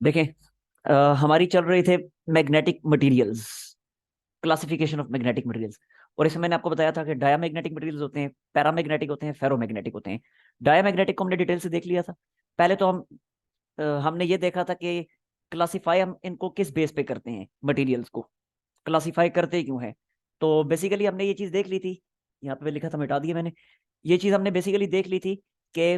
देखें, हमारी चल रही थे magnetic materials, classification of magnetic materials. और इसमें मैंने आपको बताया था कि डायामैग्नेटिक मटेरियल्स होते हैं, पैरामैग्नेटिक होते हैं, फेरोमैग्नेटिक होते हैं। डायामैग्नेटिक को हमने डिटेल से देख लिया था। पहले तो हमने ये देखा था कि क्लासिफाई हम इनको किस बेस पे करते हैं, मटेरियल्स को क्लासिफाई करते क्यों है। तो बेसिकली हमने ये चीज देख ली थी, यहाँ पे लिखा था मिटा दिया मैंने। ये चीज हमने बेसिकली देख ली थी कि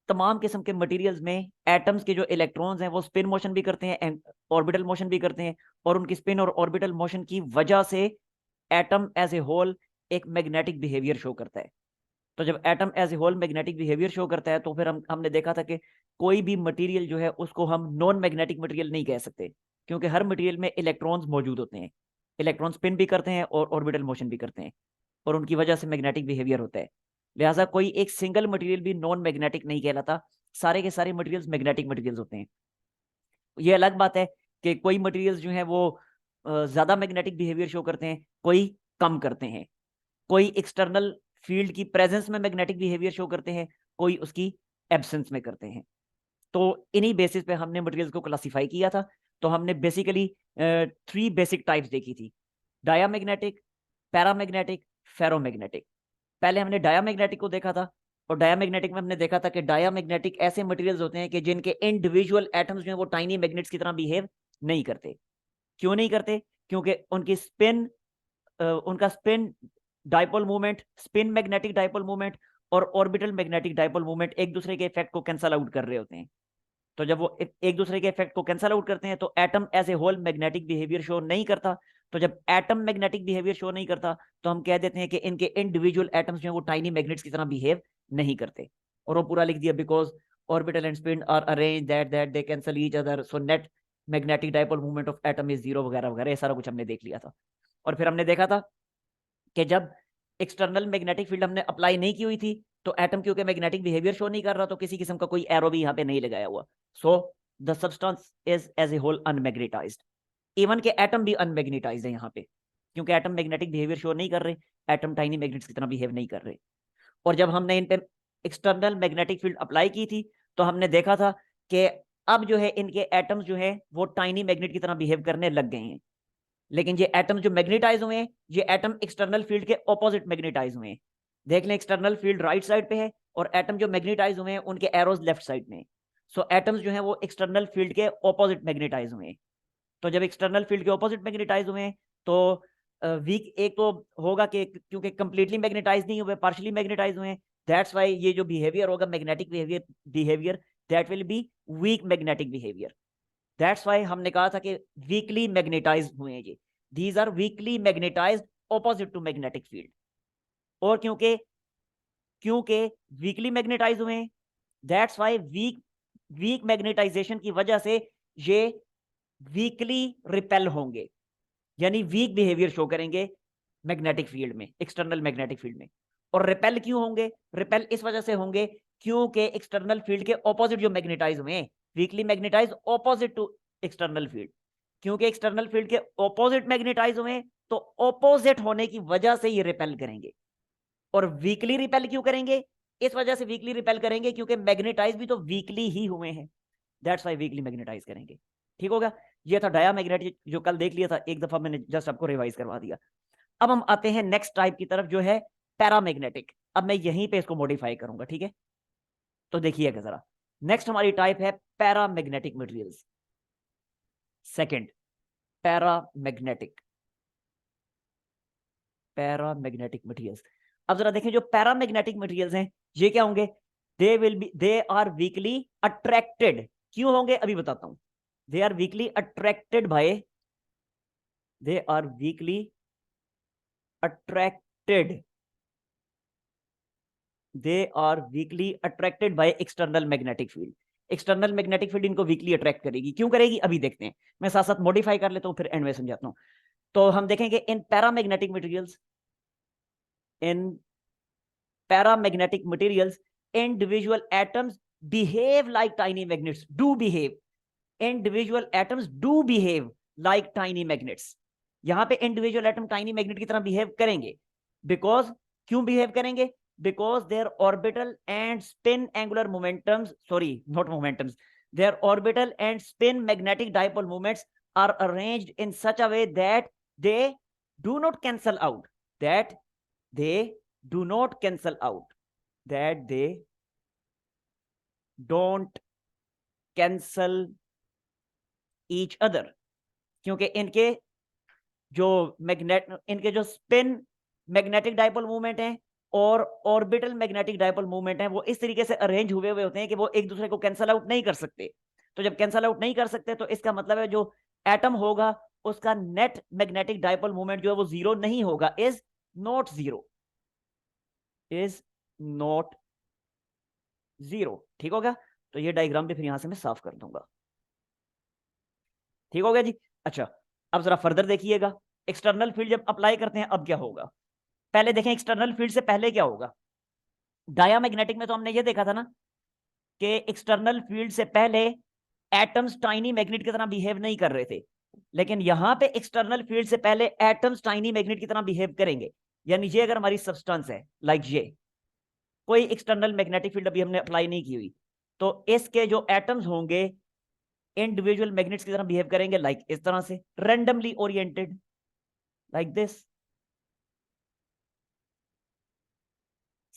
तमाम किस्म के मटेरियल्स में एटम्स के जो इलेक्ट्रॉन्स हैं वो स्पिन मोशन भी करते हैं, ऑर्बिटल मोशन भी करते हैं। और उनकी स्पिन और ऑर्बिटल मोशन की वजह से एटम एज ए होल एक मैग्नेटिक बिहेवियर शो करता है। तो जब atom as a whole magnetic behaviour show करता है तो फिर हमने देखा था कि कोई भी मटेरियल जो है उसको हम नॉन मैग्नेटिक मटेरियल नहीं कह सकते, क्योंकि हर मटेरियल में इलेक्ट्रॉन्स मौजूद होते हैं। इलेक्ट्रॉन स्पिन भी करते हैं और ऑर्बिटल मोशन भी करते हैं, और उनकी वजह से मैग्नेटिक बिहेवियर होता है। लिहाजा कोई एक सिंगल मटेरियल भी नॉन मैग्नेटिक नहीं कहलाता, सारे के सारे मटेरियल्स मैग्नेटिक मटेरियल्स होते हैं। ये अलग बात है कि कोई मटेरियल्स जो हैं वो ज्यादा मैग्नेटिक बिहेवियर शो करते हैं, कोई कम करते हैं। कोई एक्सटर्नल फील्ड की प्रेजेंस में मैग्नेटिक बिहेवियर शो करते हैं, कोई उसकी एब्सेंस में करते हैं। तो इन्हीं बेसिस पे हमने मटेरियल्स को क्लासिफाई किया था। तो हमने बेसिकली 3 बेसिक टाइप्स देखी थी: डायामैग्नेटिक, पैरामैग्नेटिक, फेरोमैग्नेटिक। पहले हमने डायामैग्नेटिक को देखा था, और डायामैग्नेटिक में हमने देखा था कि डायामैग्नेटिक ऐसे मटेरियल्स होते हैं कि जिनके इंडिविजुअल एटम्स जो है वो टाइनी मैग्नेट्स की तरह बिहेव नहीं करते। क्यों नहीं करते? क्योंकि उनका spin dipole movement, spin magnetic dipole movement और ऑर्बिटल मैग्नेटिक डाइपोल मूवमेंट एक दूसरे के इफेक्ट को कैंसल आउट कर रहे होते हैं। तो जब वो एक दूसरे के इफेक्ट को कैंसल आउट करते हैं तो atom as a whole magnetic behaviour show नहीं करता। तो जब एटम मैग्नेटिक बिहेवियर शो नहीं करता तो हम कह देते हैं कि इनके इंडिविजुअल एटम्स जो है वो टाइनी मैग्नेट्स की तरह बिहेव नहीं करते। और वो पूरा लिख दिया, because orbital and spin are arrange that they cancel each other, so net magnetic dipole movement of atom is zero, वगैरह वगैरह, ये सारा कुछ हमने देख लिया था। और फिर हमने देखा था कि जब एक्सटर्नल मैग्नेटिक फील्ड हमने अप्लाई नहीं की हुई थी तो एटम क्योंकि मैग्नेटिक बिहेवियर शो नहीं कर रहा, तो किसी किस्म का कोई एरो भी यहाँ पे नहीं लगाया हुआ। So the substance is as a whole unmagnetised. Even के एटम भी अनमैग्नेटाइज्ड है यहाँ पे, क्योंकि एटम मैग्नेटिक बिहेवियर शो नहीं कर रहे, एटम टाइनी मैग्नेट्स की तरह बिहेव नहीं कर रहे। और जब हमने इन पे एक्सटर्नल मैग्नेटिक फील्ड अप्लाई की थी तो हमने देखा था कि अब जो है इनके एटम्स जो है वो टाइनी मैग्नेट की तरह बिहेव करने लग गए हैं। लेकिन ये एटम जो मैग्नेटाइज हुए हैं, ये एटम एक्सटर्नल फील्ड के ऑपोजिट मैग्नेटाइज हुए हैं। देख लें, एक्सटर्नल फील्ड राइट साइड पे है और एटम जो मैग्नेटाइज हुए हैं उनके एरोज लेफ्ट साइड में। सो एटम्स जो है वो एक्सटर्नल फील्ड के ऑपोजिट मैग्नेटाइज हुए हैं। तो जब एक्सटर्नल फील्ड के ऑपोजिट मैग्नेटाइज हुए हैं तो वीक एक तो होगा कि क्योंकि कंप्लीटली मैग्नेटाइज नहीं हुए, पार्शियली मैग्नेटाइज हुए हैं, दैट्स वाई ये जो बिहेवियर होगा magnetic behaviour that will be weak magnetic behaviour. That's why हमने कहा था कि वीकली मैग्नेटाइज हुए हैं ये, these are weakly magnetised opposite to magnetic field. और क्योंकि क्योंकि वीकली मैग्नेटाइज हुए हैं, दैट्स वाई वीक मैग्नेटाइजेशन की वजह से ये वीकली रिपेल होंगे, यानी वीक बिहेवियर शो करेंगे मैग्नेटिक फील्ड में, एक्सटर्नल मैग्नेटिक फील्ड में। और रिपेल क्यों होंगे? रिपेल इस वजह से होंगे क्योंकि एक्सटर्नल फील्ड के ऑपोजिट जो मैग्नेटाइज हुए हैं, weakly magnetise opposite to external field, क्योंकि एक्सटर्नल फील्ड के ऑपोजिट मैग्नेटाइज हुए हैं तो ऑपोजिट होने की वजह से ये रिपेल करेंगे। और वीकली रिपेल क्यों करेंगे? इस वजह से वीकली रिपेल करेंगे क्योंकि मैग्नेटाइज भी तो वीकली ही हुए हैं, दैट्स वाई वीकली मैग्नेटाइज करेंगे। ठीक होगा? ये था डायामैग्नेटिक, जो कल देख लिया था, एक दफा मैंने जस्ट आपको रिवाइज करवा दिया। अब हम आते हैं नेक्स्ट टाइप की तरफ जो है पैरामैग्नेटिक। अब मैं यहीं पे इसको मॉडिफाई करूंगा, ठीक है? तो देखिएगा जरा, नेक्स्ट हमारी टाइप है paramagnetic materials. Second, paramagnetic paramagnetic materials. अब जरा देखें, जो पैरामैग्नेटिक मटेरियल्स हैं ये क्या होंगे? They are weakly attracted. क्यों होंगे अभी बताता हूं। They are weakly attracted by they are weakly attracted they are weakly attracted by external magnetic field. External magnetic field इनको वीकली अट्रैक्ट करेगी। क्यों करेगी अभी देखते हैं, मैं साथ साथ मॉडिफाई कर लेता हूं फिर एंड में समझाता हूं। तो हम देखेंगे in paramagnetic materials, in paramagnetic materials individual atoms behave like tiny magnets, do behave, individual atoms do behave like tiny magnets। यहां पे इंडिविजुअल एटम टाइनी मैग्नेट की तरह बिहेव करेंगे। बिकॉज, क्यों बिहेव करेंगे? Because their orbital and spin angular momentums, sorry not momentums, their orbital and spin magnetic dipole moments are arranged in such a way that they do not cancel out, that they do not cancel out, that they don't cancel each other, क्योंकि इनके जो spin magnetic dipole movement है और orbital magnetic dipole movement है वो इस तरीके से अरेंज हुए हुए होते हैं कि वो एक दूसरे को कैंसल आउट नहीं कर सकते। तो जब कैंसल आउट नहीं कर सकते तो इसका मतलब है जो एटम होगा उसका नेट मैग्नेटिक डाइपोल मूवमेंट जो है वो जीरो नहीं होगा, is not zero, is not zero. ठीक हो गया? तो ये डायग्राम भी फिर यहां से मैं साफ कर दूंगा। ठीक हो गया जी? अच्छा, अब जरा फर्दर देखिएगा, एक्सटर्नल फील्ड जब अप्लाई करते हैं अब क्या होगा। पहले देखें एक्सटर्नल फील्ड से पहले क्या होगा। डायामैग्नेटिक में तो हमने ये देखा था ना कि एक्सटर्नल फील्ड से पहले एटम्स टाइनी मैग्नेट की तरह बिहेव नहीं कर रहे थे, लेकिन यहां पे एक्सटर्नल फील्ड से पहले एटम्स टाइनी मैग्नेट की तरह बिहेव करेंगे। यानी ये अगर हमारी सब्सटेंस है लाइक ये, कोई एक्सटर्नल मैग्नेटिक फील्ड अभी हमने अप्लाई नहीं की हुई, तो इसके जो एटम्स होंगे इंडिविजुअल मैग्नेट्स की तरह बिहेव करेंगे, लाइक इस तरह से रैंडमली ओरिएंटेड, लाइक दिस।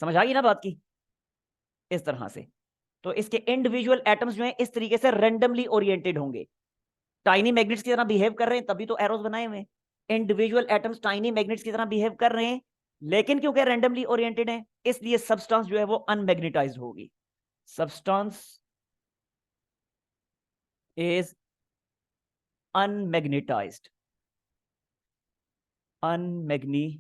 समझ आ गई ना बात की? इस तरह से तो इसके इंडिविजुअल एटम्स जो हैं इस तरीके से रैंडमली ओरिएंटेड होंगे, टाइनी मैग्नेट्स की तरह बिहेव कर रहे हैं, तभी तो एरोस बनाए हुए हैं। इंडिविजुअल एटम्स टाइनी मैग्नेट्स की तरह बिहेव कर रहे हैं, लेकिन क्योंकि रैंडमली ओरिएंटेड है इसलिए सब्सटेंस जो है वो अनमैग्नेटाइज्ड होगी। Substance is unmagnetised, unmagnetised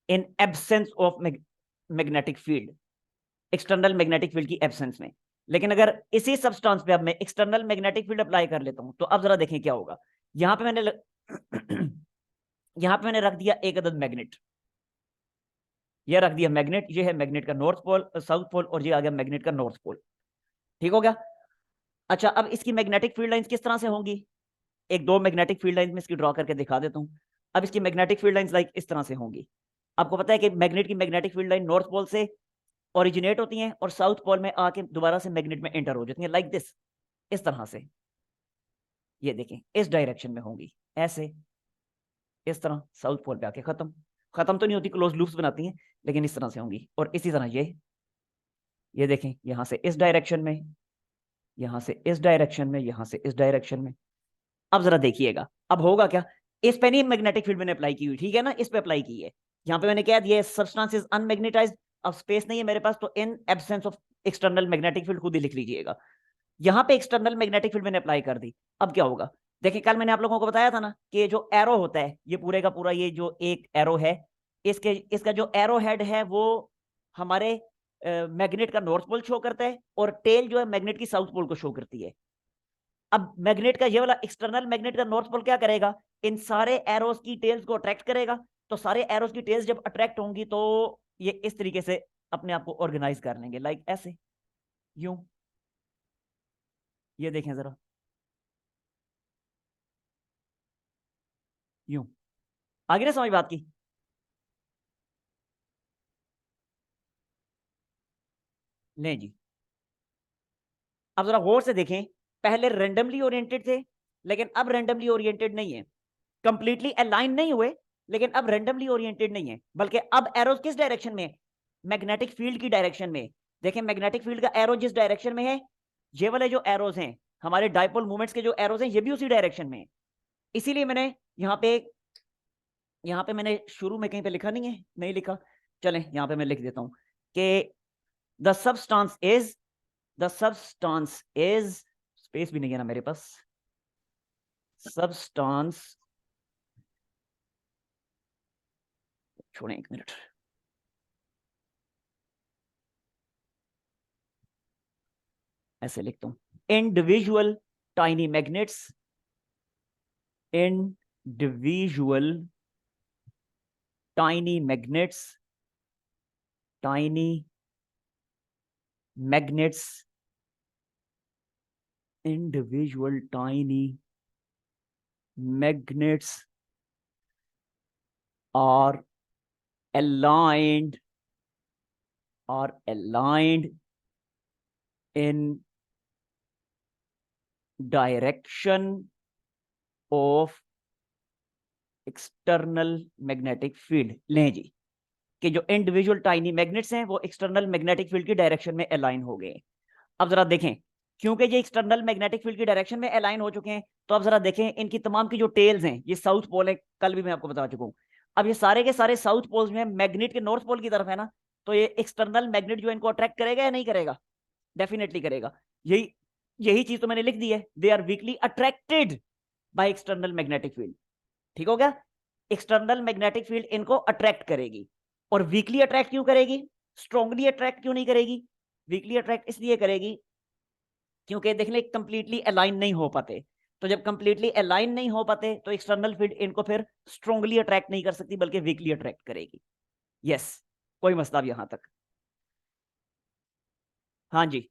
in absence of magnetic field, external magnetic field की एब्सेंस में। लेकिन अगर इसी सब्सटेंस पे अब मैं एक्सटर्नल मैग्नेटिक फील्ड अप्लाई कर लेता हूं तो अब जरा देखें क्या होगा। यहां पे मैंने यहां पे मैंने रख दिया एक अदद मैग्नेट, ये रख दिया मैग्नेट, ये है मैग्नेट का नॉर्थ पोल साउथ पोल और ये आ गया मैग्नेट का नॉर्थ पोल। ठीक हो गया? अच्छा, अब इसकी मैग्नेटिक फील्ड लाइंस किस तरह से होंगी, एक दो मैग्नेटिक फील्ड लाइंस में इसकी ड्रॉ करके दिखा देता हूं। अब इसकी मैग्नेटिक फील्ड लाइंस लाइक इस तरह से होंगी। आपको पता है कि मैग्नेट की magnetic field line north pole से ओरिजिनेट होती हैं और साउथ पोल में आके दोबारा से मैग्नेट में एंटर हो जाती हैं, लाइक दिस, इस तरह से। ये देखें इस डायरेक्शन में होंगी, ऐसे इस तरह साउथ पोल पे आके खत्म, खत्म तो नहीं होती, क्लोज लूप्स बनाती हैं, लेकिन इस तरह से होंगी। और इसी तरह ये देखें यहां से इस डायरेक्शन में, यहां से इस डायरेक्शन में, यहां से इस डायरेक्शन में। अब जरा देखिएगा अब होगा क्या। इस पे नहीं मैग्नेटिक फील्ड मैंने अप्लाई की हुई, ठीक है ना, इस पे अप्लाई की है। यहां पे मैंने क्या दिया, सब्सटेंस इज अनमैग्नेटाइज्ड। अब स्पेस नहीं है मेरे पास तो इन absence of external magnetic field खुद ही लिख लीजिएगा। यहां पे एक्सटर्नल मैग्नेटिक फील्ड मैंने अप्लाई कर दी। अब क्या होगा, देखिए कल मैंने आप लोगों को बताया था ना कि ये जो एरो होता है ये पूरे का पूरा, ये जो एक एरो है इसका जो एरो हेड है वो हमारे मैग्नेट का नॉर्थ पोल शो करता है और टेल जो है मैग्नेट की साउथ पोल को शो करती है। अब मैग्नेट का ये वाला एक्सटर्नल मैग्नेट का नॉर्थ पोल क्या करेगा, इन सारे एरोस की टेल्स को अट्रैक्ट करेगा। तो सारे एरोस की टेल्स जब अट्रैक्ट होंगी तो ये इस तरीके से अपने आप को ऑर्गेनाइज कर लेंगे, लाइक ऐसे, यूं। ये देखें जरा, यूं। आगे ना समझ बात की? नहीं जी, अब जरा गौर से देखें, पहले रैंडमली ओरिएंटेड थे लेकिन अब रैंडमली ओरिएंटेड नहीं है, कंप्लीटली अलाइन नहीं हुए लेकिन अब रैंडमली ओरिएंटेड नहीं है, बल्कि अब एरोस किस डायरेक्शन में, मैग्नेटिक फील्ड की डायरेक्शन में। देखें मैग्नेटिक फील्ड का एरो जिस डायरेक्शन में है, ये वाले जो एरोस हैं हमारे डाइपोल मूवमेंट्स के जो एरोस हैं ये भी उसी डायरेक्शन में है। इसीलिए मैंने यहाँ पे मैंने शुरू में कहीं पे लिखा नहीं है, नहीं लिखा, चलें यहाँ पे मैं लिख देता हूं कि the substance is, the substance is, space भी नहीं है ना मेरे पास, सबस्टेंस, छोड़ें एक मिनट, ऐसे लिखता हूं, individual tiny magnets, individual tiny magnets, tiny magnets, individual tiny magnets are aligned, are aligned in direction of external magnetic field. लें जी कि जो इंडिविजुअल टाइनी मैग्नेट्स हैं वो एक्सटर्नल मैग्नेटिक फील्ड की डायरेक्शन में अलाइन हो गए। अब जरा देखें, क्योंकि ये एक्सटर्नल मैग्नेटिक फील्ड की डायरेक्शन में अलाइन हो चुके हैं, तो अब जरा देखें इनकी तमाम की जो टेल्स हैं, ये साउथ पोल है, कल भी मैं आपको बता चुका हूं। अब ये सारे के सारे साउथ पोल्स में मैग्नेट के नॉर्थ पोल की तरफ है ना, तो ये एक्सटर्नल मैग्नेट जो इनको अट्रैक्ट करेगा या नहीं करेगा? डेफिनेटली करेगा। यही यही चीज तो मैंने लिख दी है, they are weakly attracted by external magnetic field. ठीक हो गया? एक्सटर्नल मैग्नेटिक फील्ड इनको अट्रैक्ट करेगी। और वीकली अट्रैक्ट क्यों करेगी? स्ट्रांगली अट्रैक्ट क्यों नहीं करेगी? वीकली अट्रैक्ट इसलिए करेगी क्योंकि देख ले कंप्लीटली अलाइन नहीं हो पाते। तो जब कंप्लीटली अलाइन नहीं हो पाते तो एक्सटर्नल फील्ड इनको फिर स्ट्रांगली अट्रैक्ट नहीं कर सकती बल्कि वीकली अट्रैक्ट करेगी। यस, कोई मसला अब यहां तक? हाँ जी,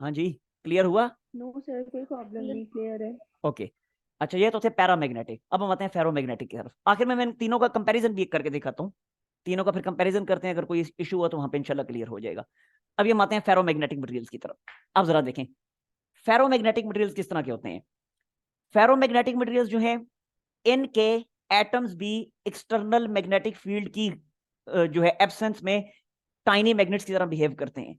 हाँ जी, क्लियर हुआ? नो सर, कोई प्रॉब्लम नहीं, क्लियर है। ओके। अच्छा, ये तो थे पैरामैग्नेटिक। अब हम आते हैं फेरोमैग्नेटिक की तरफ। आखिर में मैं तीनों का कंपैरिजन भी करके दिखाता हूँ। तीनों का फिर कंपैरिजन करते हैं, अगर कोई इशू हुआ तो वहां पे इंशाल्लाह क्लियर हो जाएगा। अब ये हम आते हैं फेरोमैग्नेटिक मटेरियल्स की तरफ। अब जरा देखें फेरोमैग्नेटिक मटेरियल्स किस तरह के होते हैं। फेरोमैग्नेटिक मटेरियल्स जो हैं इनके एटम्स भी एक्सटर्नल मैग्नेटिक फील्ड की जो है एब्सेंस में टाइनी मैग्नेट्स की तरह बिहेव करते हैं।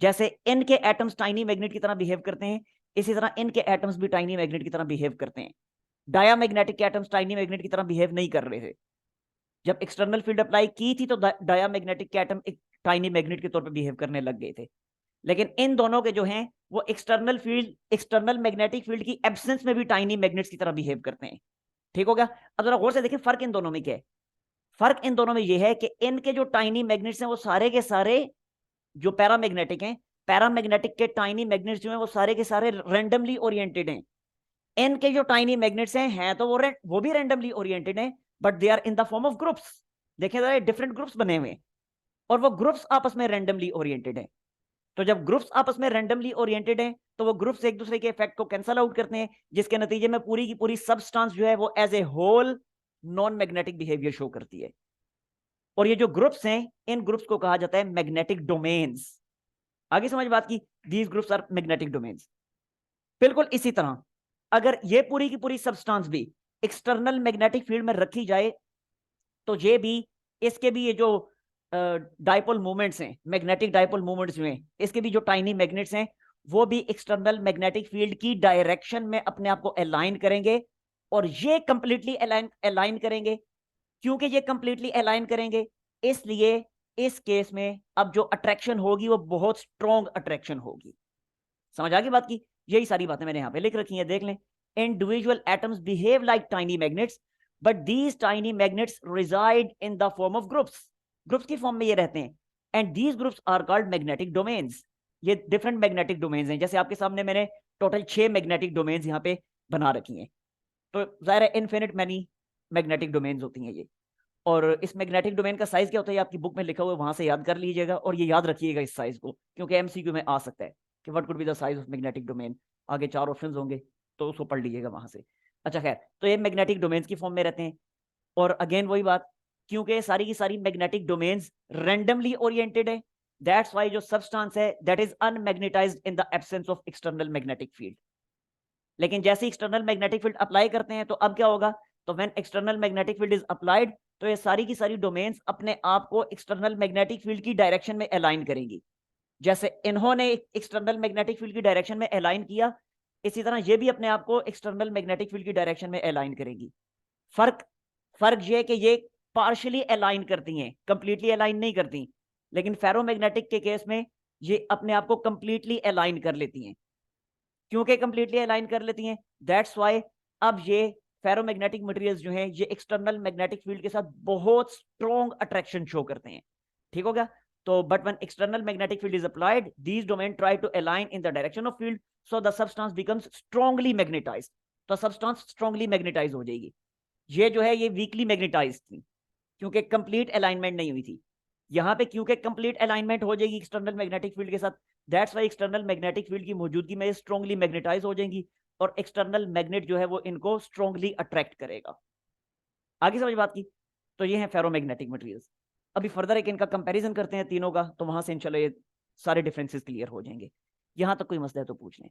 जैसे इनके एटम्स टाइनी मैग्नेट की तरह बिहेव करते हैं, इसी तरह इनके एटम्स भी टाइनी मैग्नेट की तरह बिहेव करते हैं। डायामैग्नेटिक के एटम्स टाइनी मैग्नेट की तरह बिहेव नहीं कर रहे थे। जब एक्सटर्नल फील्ड अप्लाई की थी तो डायामैग्नेटिक के एटम एक टाइनी मैग्नेट के तौर पर बिहेव करने लग गए थे। लेकिन इन दोनों के जो हैं वो एक्सटर्नल मैग्नेटिक फील्ड की एब्सेंस में भी टाइनी मैग्नेट्स की तरह बिहेव करते हैं। ठीक हो गया? अब जरा गौर से देखें फर्क इन दोनों में क्या है। फर्क इन दोनों में यह है कि इनके जो टाइनी मैग्नेट्स हैं वो सारे के सारे जो पैरामैग्नेटिक हैं, पैरामैग्नेटिक के टाइनी मैग्नेट्स जो हैं वो सारे के सारे रैंडमली ओरिएंटेड हैं। इनके जो टाइनी मैग्नेट्स हैं तो वो भी रैंडमली ओरिएंटेड हैं, but they are in the form of groups. देखें जरा, डिफरेंट ग्रुप्स बने हुए हैं और वो ग्रुप्स आपस में रैंडमली ओरिएंटेड हैं। तो जब ग्रुप्स आपस में रैंडमली ओरिएंटेड हैं तो वो ग्रुप्स एक दूसरे के इफेक्ट को कैंसल आउट करते हैं, जिसके नतीजे में पूरी की पूरी सबस्टांस जो है वो as a whole non magnetic behaviour show करती है। और ये जो ग्रुप्स हैं इन ग्रुप्स को कहा जाता है मैग्नेटिक डोमेन्स। आगे समझ बात की? These groups are magnetic domains. बिल्कुल इसी तरह अगर ये पूरी की पूरी सब्सटेंस भी एक्सटर्नल मैग्नेटिक फील्ड में रखी जाए तो ये भी, इसके भी ये जो डाइपोल मूवमेंट्स हैं, मैग्नेटिक डाइपोल मूवमेंट्स हुए, इसके भी जो टाइनी मैग्नेट्स हैं वो भी एक्सटर्नल मैग्नेटिक फील्ड की डायरेक्शन में अपने आप को अलाइन करेंगे। और ये कंप्लीटली अलाइन करेंगे। क्योंकि ये कंप्लीटली अलाइन करेंगे इसलिए इस केस में अब जो अट्रैक्शन होगी वो बहुत स्ट्रॉन्ग अट्रैक्शन होगी। समझ आ गई बात की? यही सारी बातें मैंने यहां पे लिख रखी हैं, देख लें। Individual atoms behave like tiny magnets but these tiny magnets reside in the form of groups. Groups की फॉर्म में ये रहते हैं and these groups are called magnetic domains. ये डिफरेंट मैग्नेटिक डोमेन्स हैं। जैसे आपके सामने मैंने टोटल 6 मैग्नेटिक डोमेन्स यहाँ पे बना रखी हैं। तो जाहिर है इनफिनिट मैनी मैग्नेटिक डोमेन्स होती हैं ये। और इस मैग्नेटिक डोमेन का साइज क्या होता है आपकी बुक में लिखा हुआ है, वहां से याद कर लीजिएगा और ये याद रखिएगा इस साइज को, क्योंकि एमसीक्यू में आ सकता है कि what could be the size of magnetic domain. आगे 4 ऑप्शंस होंगे तो उसको पढ़ लीजिएगा वहां से। अच्छा खैर, तो ये मैग्नेटिक डोमेन्स की फॉर्म में रहते हैं। और अगेन वही बात, क्योंकि सारी की सारी मैग्नेटिक डोमेन्स रैंडमली ओरिएंटेड है, दैट्स वाई जो सबस्टेंस है that is unmagnetised in the absence of external magnetic field. लेकिन जैसे एक्सटर्नल मैग्नेटिक फील्ड अप्लाई करते हैं तो अब क्या होगा? तो when external magnetic field is applied तो ये सारी की सारी डोमेन्स अपने आप को एक्सटर्नल मैग्नेटिक फील्ड की डायरेक्शन में अलाइन करेंगी। जैसे इन्होंने एक्सटर्नल मैग्नेटिक फील्ड की डायरेक्शन में अलाइन किया, इसी तरह ये भी अपने आप को एक्सटर्नल मैग्नेटिक फील्ड की डायरेक्शन में अलाइन करेंगी। फर्क फर्क ये है कि ये पार्शियली अलाइन करती हैं, कंप्लीटली अलाइन नहीं करती। लेकिन फेरोमैग्नेटिक के केस में ये अपने आप को कंप्लीटली अलाइन कर लेती हैं। क्योंकि कंप्लीटली अलाइन कर लेती हैं, दैट्स वाई अब ये फेरोमैग्नेटिक मटेरियल्स जो हैं ये एक्सटर्नल मैग्नेटिक फील्ड के साथ बहुत स्ट्रॉन्ग अट्रैक्शन शो करते हैं। ठीक हो गया? तो but when external magnetic field is applied these domain try to align in the direction of field, so the substance becomes strongly magnetised. तो सबस्टेंस स्ट्रांगली मैग्नेटाइज हो जाएगी। ये जो है ये वीकली मैग्नेटाइज्ड थी क्योंकि कंप्लीट अलाइनमेंट नहीं हुई थी। यहाँ पे क्योंकि कंप्लीट अलाइनमेंट हो जाएगी एक्सटर्नल मैग्नेटिक फील्ड के साथ, that's why external magnetic field की मौजूदगी में स्ट्रांगली मैग्नेटाइज हो जाएंगी और एक्सटर्नल मैग्नेट जो है वो इनको स्ट्रांगली अट्रैक्ट करेगा। आगे समझ बात की? तो ये है फेरोमैग्नेटिक मटेरियल्स। अभी फर्दर एक इनका कंपैरिजन करते हैं तीनों का, तो वहां से इंशाल्लाह ये सारे डिफरेंसेस क्लियर हो जाएंगे। यहाँ तक कोई मसला है तो पूछ लें।